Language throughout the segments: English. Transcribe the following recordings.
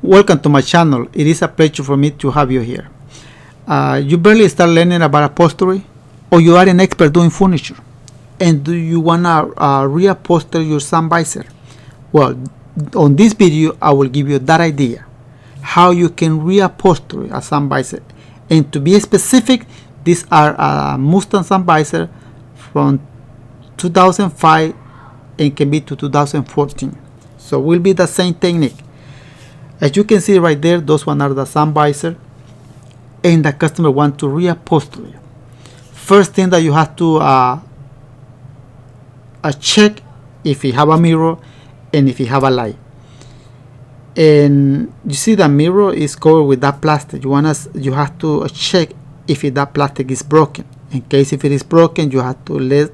Welcome to my channel. It is a pleasure for me to have you here. You barely start learning about upholstery, or you are an expert doing furniture, and do you want to reupholster your sun visor? Well, on this video I will give you that idea, how you can reupholster a sun visor. And to be specific, these are Mustang sun visor from 2005 and can be to 2014. So will be the same technique. As you can see right there, those one are the sun visor, and the customer want to reupholster it. First thing that you have to check if you have a mirror and if you have a light. And you see the mirror is covered with that plastic. You have to check if that plastic is broken. In case if it is broken, you have to let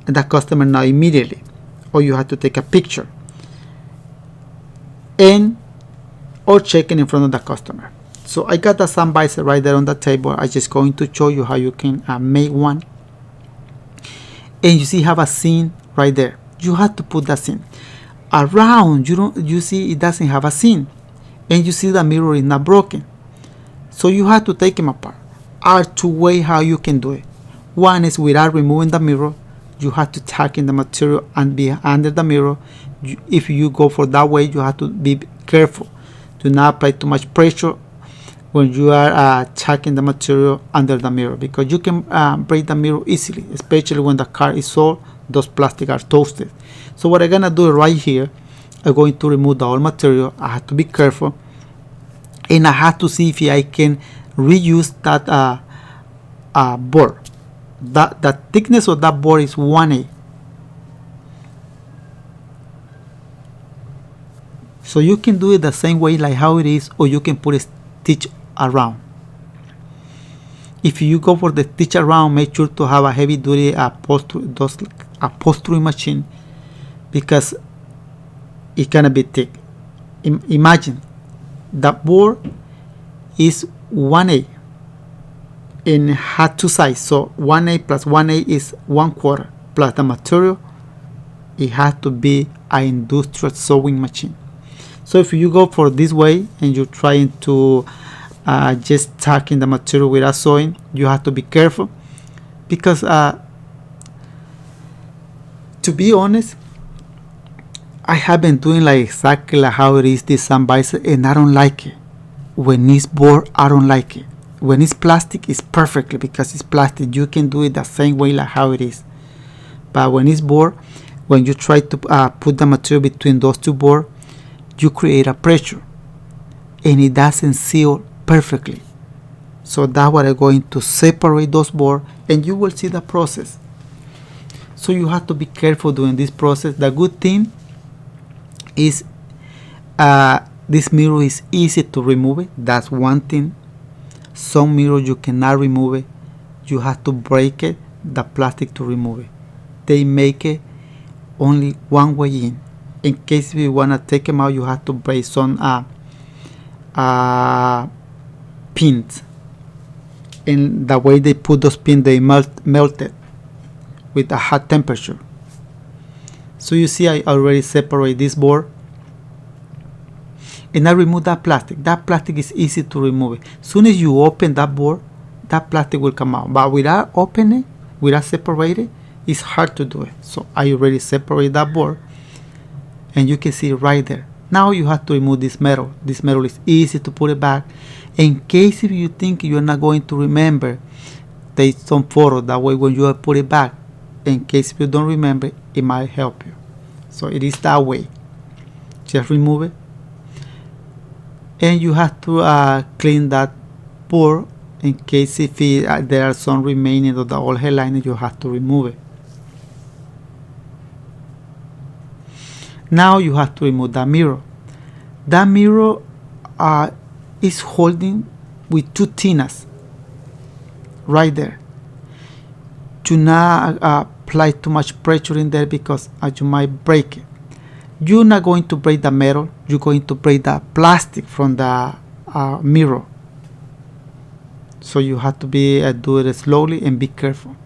the customer know immediately, or you have to take a picture or checking in front of the customer. So I got the sun visor right there on the table. I'm just going to show you how you can make one. And you see, have a seam right there. You have to put that seam around. You see it doesn't have a seam, and you see the mirror is not broken. So you have to take them apart. Are two ways how you can do it. One is without removing the mirror. You have to tack in the material and be under the mirror. If you go for that way, you have to be careful. Do not apply too much pressure when you are tacking the material under the mirror, because you can break the mirror easily, especially when the car is sold. Those plastic are toasted. So what I'm gonna do right here, I'm going to remove the old material. I have to be careful, and I have to see if I can reuse that board. The thickness of that board is 1/8. So you can do it the same way like how it is, or you can put a stitch around. If you go for the stitch around, make sure to have a heavy duty upholstery machine, because it's gonna be thick. Imagine the board is 1/8 and had two sides, so 1/8 plus 1/8 is 1/4, plus the material. It has to be an industrial sewing machine. So if you go for this way and you're trying to just tack in the material without sewing, you have to be careful, because to be honest, I have been doing like exactly like how it is this sun visor, and I don't like it. When it's board, I don't like it. When it's plastic, it's perfectly, because it's plastic. You can do it the same way like how it is. But when it's board, when you try to put the material between those two boards, you create a pressure, and it doesn't seal perfectly. So that's what I'm going to separate those boards, and you will see the process. So you have to be careful during this process. The good thing is this mirror is easy to remove it. That's one thing. Some mirrors you cannot remove it. You have to break it, the plastic, to remove it. They make it only one way in. In case you want to take them out, you have to break some pins. And the way they put those pins, they melted with a hot temperature. So you see, I already separate this board, and I remove that plastic. That plastic is easy to remove. As soon as you open that board, that plastic will come out. But without opening, without separating, it's hard to do it. So I already separate that board, and you can see right there. Now you have to remove this metal. This metal is easy to put it back. In case if you think you're not going to remember, take some photo. That way when you put it back, in case if you don't remember, it might help you. So it is that way. Just remove it. And you have to clean that board. In case if there are some remaining of the old headliner, you have to remove it. Now you have to remove that mirror. That mirror is holding with two tinas right there. Do not apply too much pressure in there, because you might break it. You're not going to break the metal. You're going to break the plastic from the mirror. So you have to do it slowly and be careful.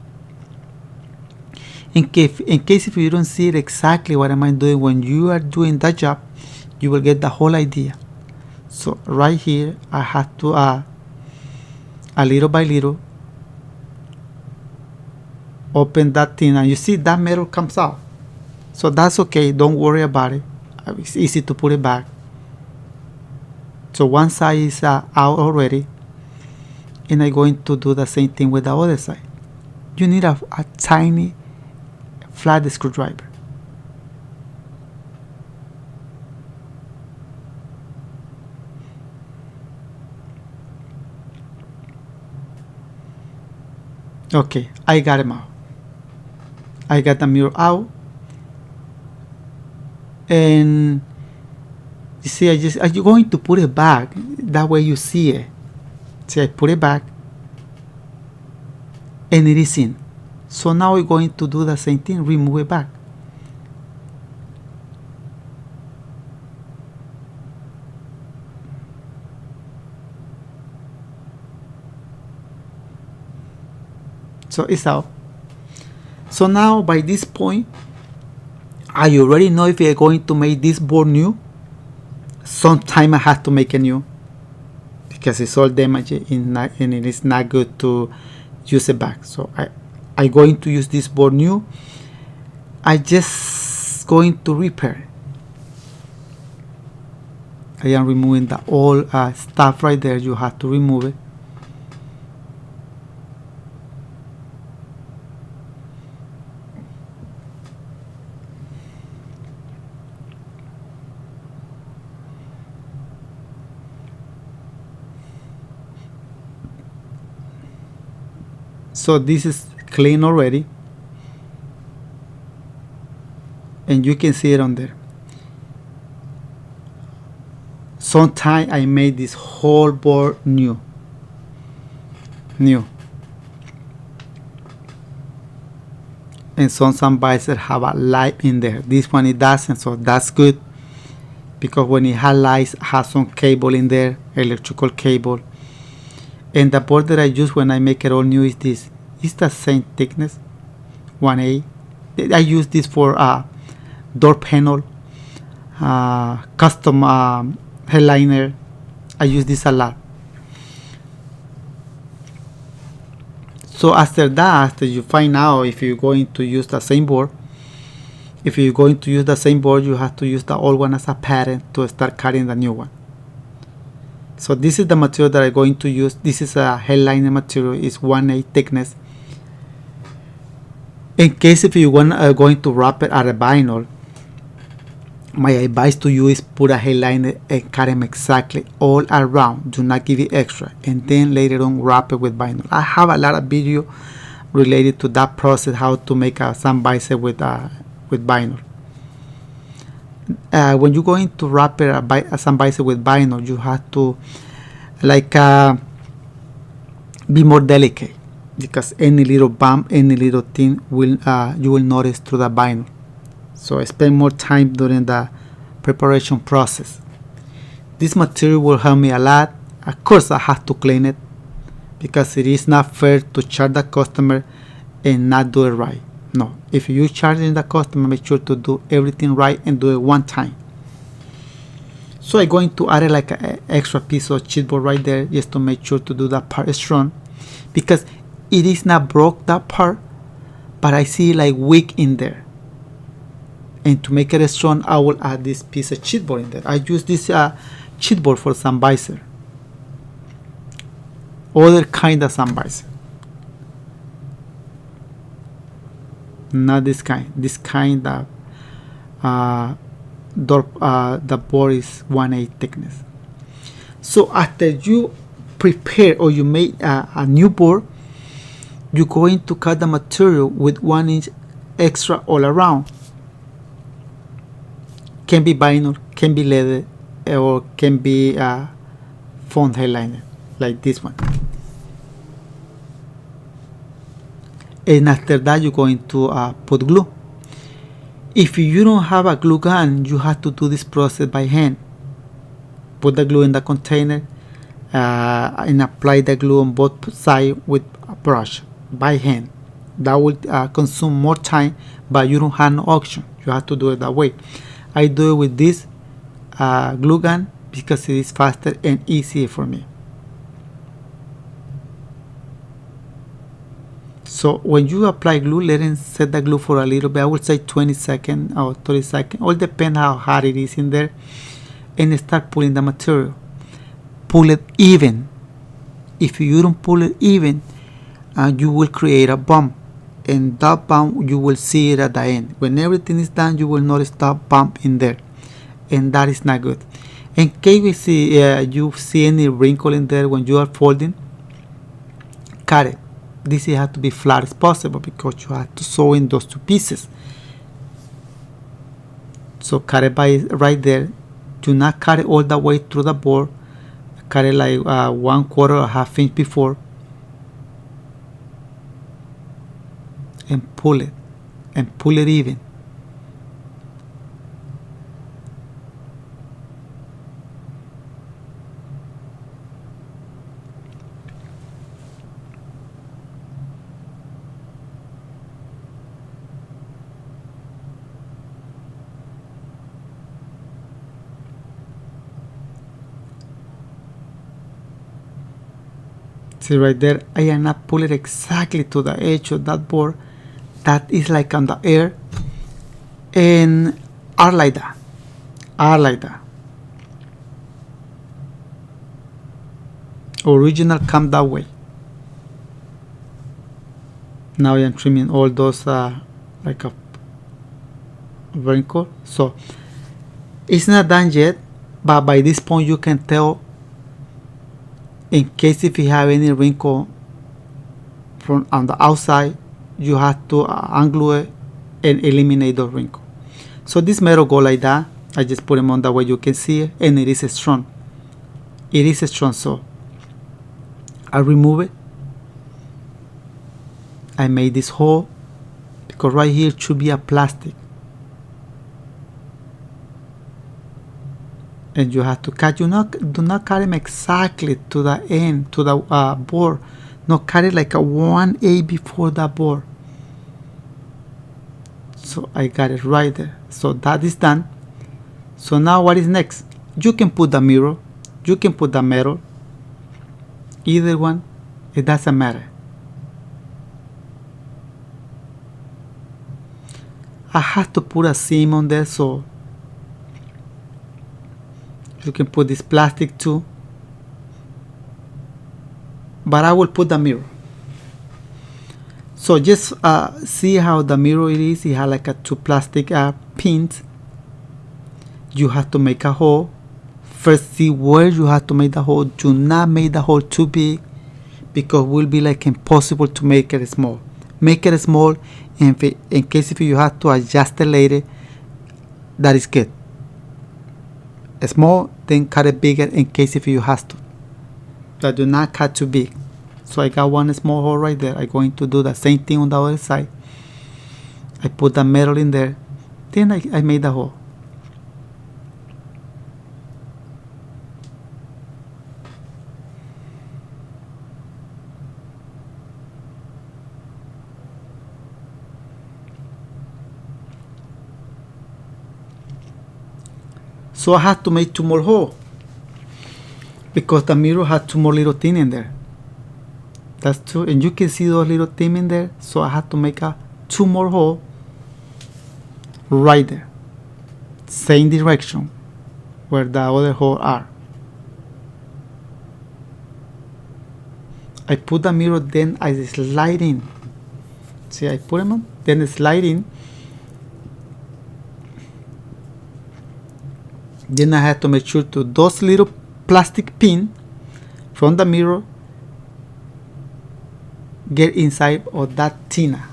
In case if you don't see it exactly what am I doing when you are doing that job, you will get the whole idea. So right here I have to a little by little open that thing, and you see that metal comes out. So that's okay, don't worry about it. It's easy to put it back. So one side is out already, and I'm going to do the same thing with the other side. You need a tiny flat screwdriver. Okay, I got him out. I got the mirror out, and you see, are you going to put it back? That way you see it. See, I put it back, and it is in. So now we're going to do the same thing, remove it back. So it's out. So now by this point, I already know if you're going to make this board new. Sometime I have to make a new, because it's all damaged and it is not good to use it back. So I'm going to use this board new. I just going to repair it. I am removing the old stuff right there. You have to remove it. So this is clean already, and you can see it on there. Sometime I made this whole board new. And some visors have a light in there. This one it doesn't, so that's good, because when it has lights, it has some cable in there, electrical cable. And the board that I use when I make it all new is this. It's the same thickness, 1A. I use this for door panel, custom headliner. I use this a lot. So after that, after you find out if you're going to use the same board, if you're going to use the same board, you have to use the old one as a pattern to start cutting the new one. So this is the material that I'm going to use. This is a headliner material. It's 1/8 thickness. In case if you are going to wrap it at a vinyl, my advice to you is put a headliner and cut them exactly all around. Do not give it extra, and then later on wrap it with vinyl. I have a lot of video related to that process, how to make some visor with vinyl. When you're going to wrap it some visor with vinyl, you have to be more delicate, because any little bump, any little thing will you will notice through the vinyl. So spend more time during the preparation process. This material will help me a lot. Of course, I have to clean it, because it is not fair to charge the customer and not do it right. No, if you're charging the customer, make sure to do everything right and do it one time. So I'm going to add like an extra piece of chipboard right there, just to make sure to do that part strong, because it is not broke, that part, but I see like weak in there. And to make it strong, I will add this piece of chipboard in there. I use this chipboard for some visor, other kind of some visor, not this kind. This kind of the board is 1/8 thickness. So after you prepare or you make a new board, you're going to cut the material with 1 inch extra all around. Can be vinyl, can be leather, or can be foam headliner like this one. And after that, you're going to put glue. If you don't have a glue gun, you have to do this process by hand. Put the glue in the container and apply the glue on both sides with a brush by hand. That will consume more time, but you don't have no option. You have to do it that way. I do it with this glue gun, because it is faster and easier for me. So when you apply glue, let it set the glue for a little bit. I would say 20 seconds or 30 seconds, all depends how hot it is in there, and start pulling the material. Pull it even. If you don't pull it even, you will create a bump, and that bump you will see it at the end. When everything is done, you will notice that bump in there, and that is not good. In case you see any wrinkle in there when you are folding, cut it. This has to be flat as possible because you have to sew in those two pieces. So cut it by right there. Do not cut it all the way through the board. Cut it like 1/4 or ½ inch before, and pull it even. See right there, I am not pull it exactly to the edge of that board. That is like on the air, and are like that. Original come that way. Now I am trimming all those like a wrinkle. So it's not done yet, but by this point you can tell, in case if you have any wrinkle from on the outside, you have to unglue it and eliminate the wrinkle. So this metal go like that. I just put them on the way you can see it, and it is strong. So I remove it. I made this hole because right here should be a plastic, and you have to cut. Do not cut them exactly to the end, to the board. No, cut it like a 1/8 before the board. So I got it right there. So that is done. So now what is next? You can put the mirror, you can put the metal, either one, it doesn't matter. I have to put a seam on there, so you can put this plastic too, but I will put the mirror. So just see how the mirror it is. It has like a 2 plastic pins. You have to make a hole. First, see where you have to make the hole. Do not make the hole too big, because it will be like impossible to make it small. Make it small, and in case if you have to adjust it later, that is good. Small, then cut it bigger in case if you have to. But do not cut too big. So I got one small hole right there. I'm going to do the same thing on the other side. I put the metal in there, then I made the hole. So I had to make 2 more holes, because the mirror had 2 more little things in there. That's 2, and you can see those little things in there. So I had to make 2 more holes right there, same direction where the other holes are. I put the mirror, then I slide in. See, I put them on, then slide in. Then I have to make sure to those little plastic pins from the mirror get inside of that tina.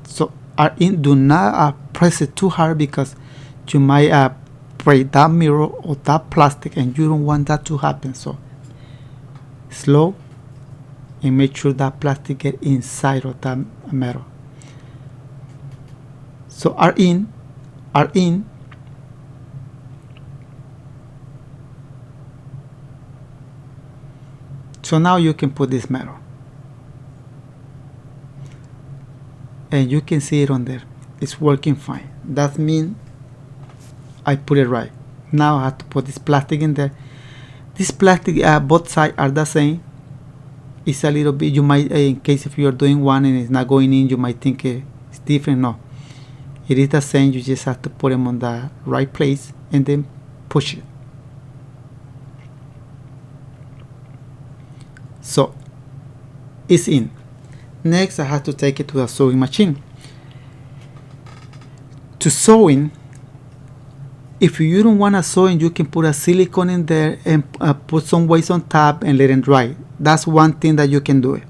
So do not press it too hard, because you might break that mirror or that plastic, and you don't want that to happen. So slow, and make sure that plastic get inside of that metal. So are in. So now you can put this metal. and you can see it on there. It's working fine. That means I put it right. Now I have to put this plastic in there. This plastic, both sides are the same. It's a little bit, you might, in case if you're doing one and it's not going in, you might think it's different. No, it is the same. You just have to put them on the right place and then push it. So it's in. Next, I have to take it to the sewing machine. To sewing, if you don't want to sew in, you can put a silicone in there and put some weights on top and let it dry. That's one thing that you can do it.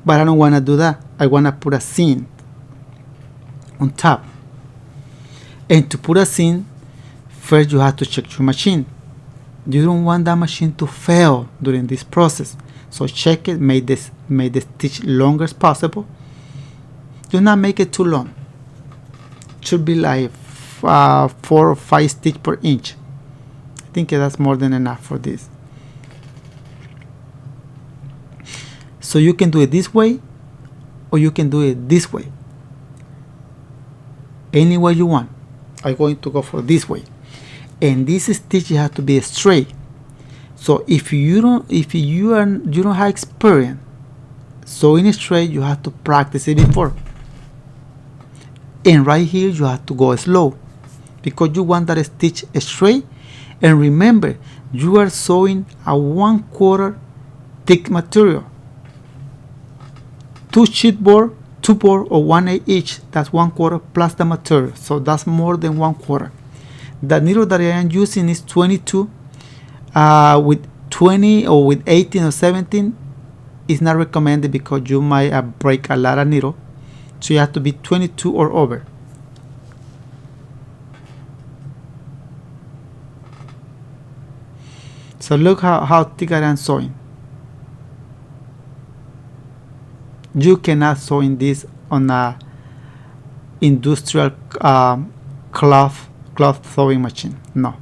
But I don't want to do that. I want to put a seam on top. And to put a seam, first you have to check your machine. You don't want that machine to fail during this process. So check it, make the stitch longer as possible. Do not make it too long. It should be like 4 or 5 stitches per inch. I think that's more than enough for this. So you can do it this way, or you can do it this way. Any way you want. I'm going to go for this way. And this stitch has to be straight. So if you don't have experience sewing straight, you have to practice it before. And right here you have to go slow, because you want that stitch straight. And remember, you are sewing a 1/4 thick material. 2 sheet board, 2 board, or 1/8 each. That's 1/4 plus the material. So that's more than 1/4. The needle that I am using is 22. With 20 or with 18 or 17 is not recommended, because you might break a lot of needle. So you have to be 22 or over. So look how thick I am sewing. You cannot sew in this on a industrial cloth sewing machine. No.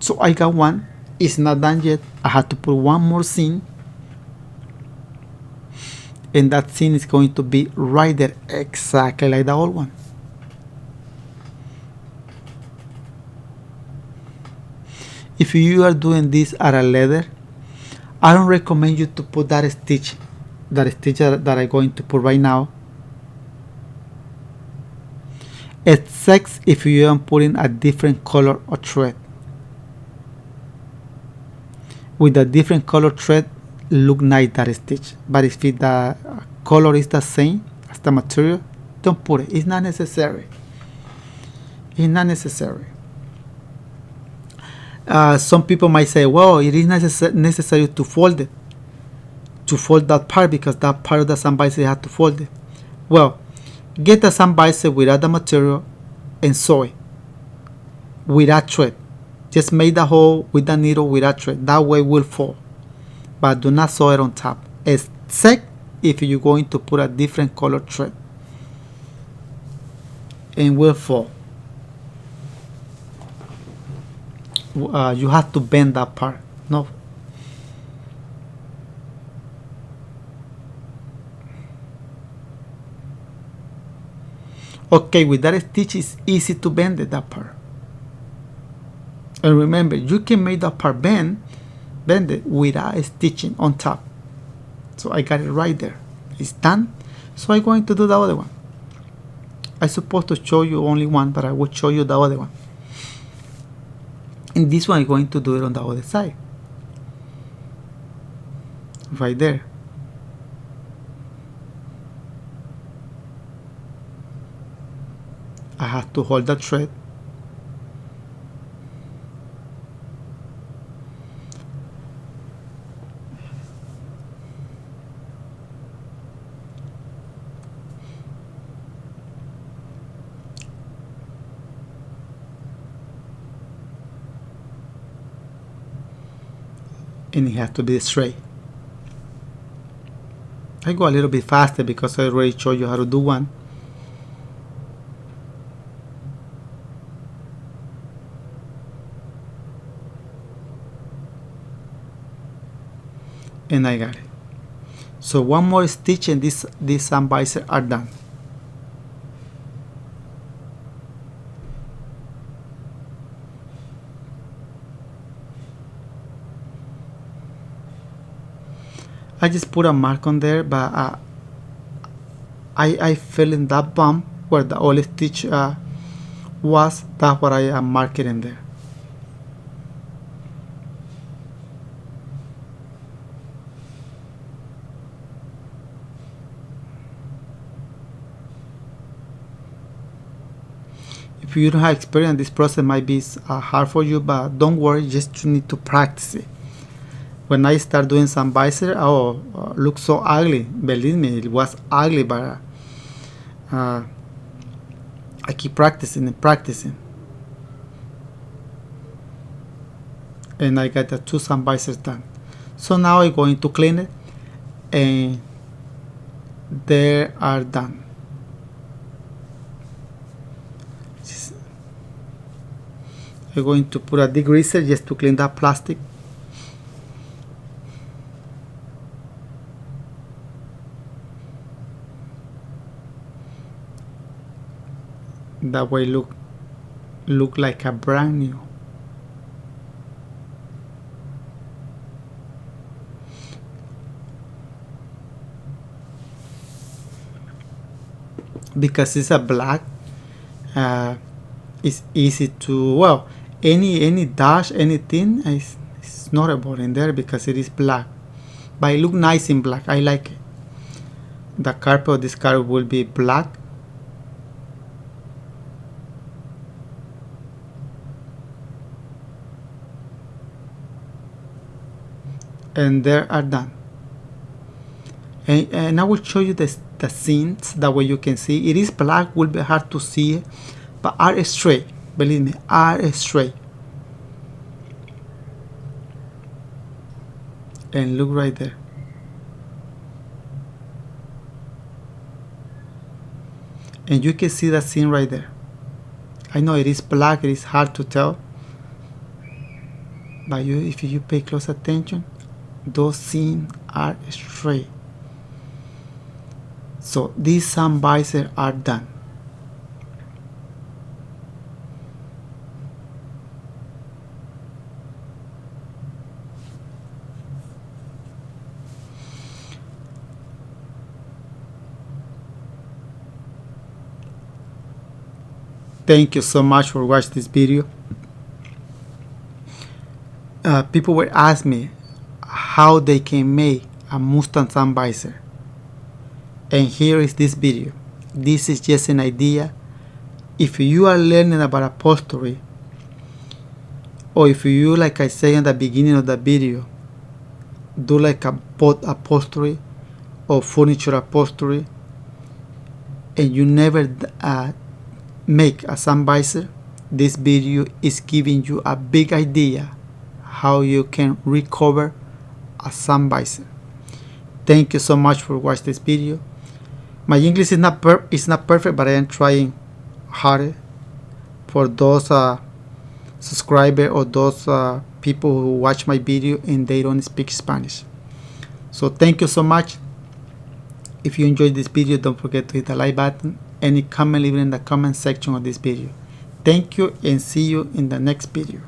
So I got one. It's not done yet. I have to put one more seam, and that seam is going to be right there, exactly like the old one. If you are doing this at a leather, I don't recommend you to put that stitch that I'm going to put right now, except if you are putting a different color or thread. With a different color thread, look nice that stitch. But if the color is the same as the material, don't put it. It's not necessary. It's not necessary. Some people might say, well, it is necessary to fold it, to fold that part, because that part of the sandbisel you have to fold it. Well, get the sandbisel without the material and sew it without thread. Just make the hole with the needle without thread. That way it will fall. But do not sew it on top, except if you're going to put a different color thread, and will fall. You have to bend that part. No. Okay, with that stitch, it's easy to bend it, that part. And remember, you can make that part bend it without stitching on top. So I got it right there. It's done. So I'm going to do the other one. I'm supposed to show you only one, but I will show you the other one. And this one I'm going to do it on the other side. Right there. I have to hold the thread. And it has to be straight. I go a little bit faster because I already showed you how to do one. and I got it. So one more stitch and these sun visors are done. I just put a mark on there, but I fill in that bump where the old stitch was. That's what I am marking in there. If you don't have experience, this process might be hard for you, but don't worry, just you need to practice it. When I start doing some visor, looks so ugly. Believe me, it was ugly, but I keep practicing and practicing, and I got the 2 sun visors done. So now I'm going to clean it, and they are done. I'm going to put a degreaser just to clean that plastic. That way look like a brand new. Because it's a black, it's easy to, well, any dash, anything is notable in there because it is black, but it look nice in black. I like it. The carpet of this car will be black. And they are done. And I will show you the scenes, that way you can see. It is black, will be hard to see it, but are straight. Believe me, are straight. And look right there. And you can see that scene right there. I know it is black, it is hard to tell, but if you pay close attention, those scenes are straight. So these sun visors are done. Thank you so much for watching this video. People will ask me how they can make a Mustang sun visor, and here is this video. This is just an idea. If you are learning about upholstery, or if you, like I say in the beginning of the video, do like a boat upholstery or furniture upholstery, and you never make a sun visor, this video is giving you a big idea how you can recover a sun visor. Thank you so much for watching this video. My English is not perfect, but I am trying hard for those subscribers or those people who watch my video and they don't speak Spanish. So thank you so much. If you enjoyed this video, don't forget to hit the like button. Any comment, leave it in the comment section of this video. Thank you and see you in the next video.